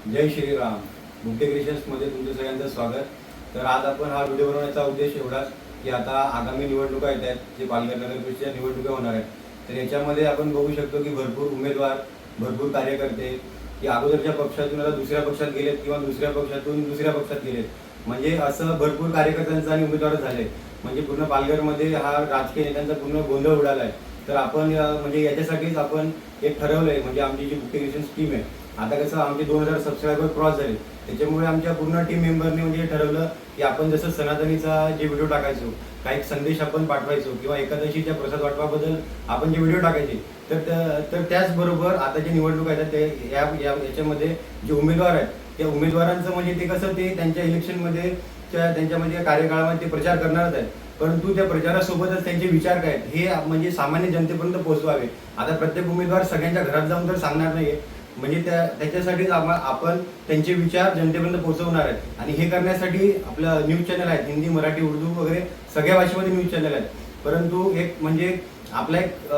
जय श्रीराम. बुट्टे क्रिएशन्समध्ये तुमचं सगळ्यांचं स्वागत. तर आज आपण हा व्हिडिओ बनवण्याचा उद्देश एवढाच की आता आगामी निवडणुका येत आहेत, जे पालघर नगर परिषदेच्या निवडणुका होणार आहेत. तर याच्यामध्ये आपण बघू शकतो की भरपूर उमेदवार, भरपूर कार्यकर्ते की अगोदरच्या पक्षातून आता दुसऱ्या पक्षात गेलेत किंवा दुसऱ्या पक्षातून दुसऱ्या पक्षात गेलेत. म्हणजे असं भरपूर कार्यकर्त्यांचा आणि उमेदवार झाले. म्हणजे पूर्ण पालघरमध्ये हा राजकीय नेत्यांचा पूर्ण गोंधळ उडाला आहे. तर आपण म्हणजे याच्यासाठीच आपण एक ठरवलं आहे, म्हणजे आमची जी बुट्टे क्रिएशन्स टीम आहे, आता कसं आमचे 2000 सबस्क्रायबर क्रॉस झाले. त्याच्यामुळे आमच्या पूर्ण टीम मेंबरने म्हणजे ठरवलं की आपण जसं सनातनीचा जे व्हिडिओ टाकायचो, काही संदेश आपण पाठवायचो किंवा एकादशीच्या प्रसाद वाटपाबद्दल आपण जे व्हिडिओ टाकायचे, तर त्याचबरोबर आता जे निवडणूक आहेत ते याच्यामध्ये जे उमेदवार आहेत त्या उमेदवारांचं म्हणजे ते कसं ते त्यांच्या इलेक्शनमध्ये त्यांच्या म्हणजे कार्यकाळामध्ये ते प्रचार करणारच आहेत. परंतु त्या प्रचारासोबतच त्यांचे विचार काय आहेत हे म्हणजे सामान्य जनतेपर्यंत पोहोचवावे. आता प्रत्येक उमेदवार सगळ्यांच्या घरात जाऊन तर सांगणार नाहीये, म्हणजे त्याच्यासाठीच आपण त्यांचे विचार जनतेपर्यंत पोहोचवणार आहेत. आणि हे करण्यासाठी आपलं न्यूज चॅनल आहेत, हिंदी, मराठी, उर्दू वगैरे सगळ्या भाषेमध्ये न्यूज चॅनल आहेत. परंतु एक म्हणजे आपला एक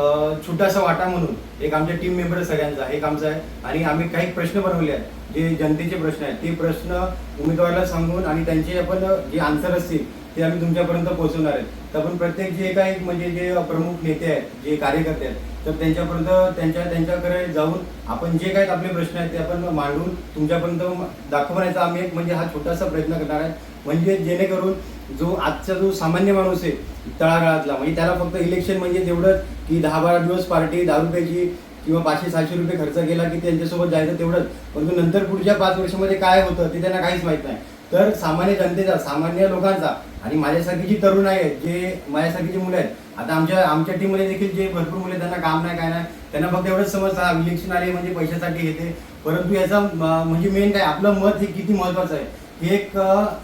छोटासा वाटा म्हणून एक आमच्या टीम मेंबर सगळ्यांचा एक आमचा आहे. आणि आम्ही काही प्रश्न बनवले आहेत, जे जनतेचे प्रश्न आहेत ते प्रश्न उमेदवाराला सांगून आणि त्यांचे आपण जे आन्सर असतील ते आम्ही तुमच्यापर्यंत पोहोचवणार आहेत. तर आपण प्रत्येक जे काही म्हणजे जे प्रमुख नेते आहेत, जे कार्यकर्ते आहेत, तर त्यांच्यापर्यंत त्यांच्याकडे जाऊन आपण जे काही आपले प्रश्न आहेत ते आपण मांडून तुमच्यापर्यंत दाखवण्याचा आम्ही एक म्हणजे हा छोटासा प्रयत्न करणार आहे. म्हणजे जेणेकरून जो आजचा जो सामान्य माणूस आहे तळागाळातला, म्हणजे त्याला फक्त इलेक्शन म्हणजे तेवढंच की 10-12 दिवस पार्टी दारू रुपयाची किंवा 500-600 रुपये खर्च केला की त्यांच्यासोबत जायचं तेवढंच. परंतु नंतर पुढच्या 5 वर्षामध्ये काय होतं ते त्यांना काहीच माहीत नाही. तर सामान्य जनतेचा, सामान्य लोकांचा आणि माझ्यासारखी जी तरुण आहे, जे माझ्यासारखी जी मुलं आहेत, आता आमच्या टीममध्ये देखील जे भरपूर मुले त्यांना काम नाही काय नाही, त्यांना फक्त एवढंच समजतं इलेक्शन आले म्हणजे पैशासाठी येते. परंतु याचा म्हणजे मेन काय आपलं मत हे किती महत्त्वाचं आहे हे एक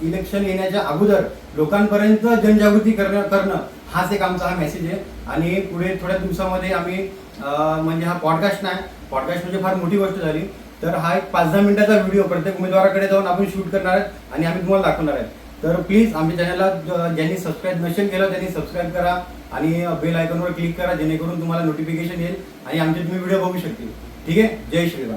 इलेक्शन येण्याच्या अगोदर लोकांपर्यंत जनजागृती करणं हाच एक आमचा हा मेसेज आहे. आणि पुढे थोड्या दिवसामध्ये आम्ही म्हणजे हा पॉडकास्ट नाही, पॉडकास्ट म्हणजे फार मोठी गोष्ट झाली. तर हा एक 5-10 मिनिटाचा व्हिडिओ प्रत्येक उमेदवाराकडे जाऊन आपण शूट करणार आहेत आणि आम्ही तुम्हाला दाखवणार आहे. तर प्लीज आमच्या चॅनलला ज्यांनी सबस्क्राईब नसेल केलं त्यांनी सबस्क्राईब करा आणि बेल आयकॉनवर क्लिक करा, जेणेकरून तुम्हाला नोटिफिकेशन येईल आणि आमचे तुम्ही व्हिडिओ बघू शकतील. ठीक आहे. जय श्रीराम.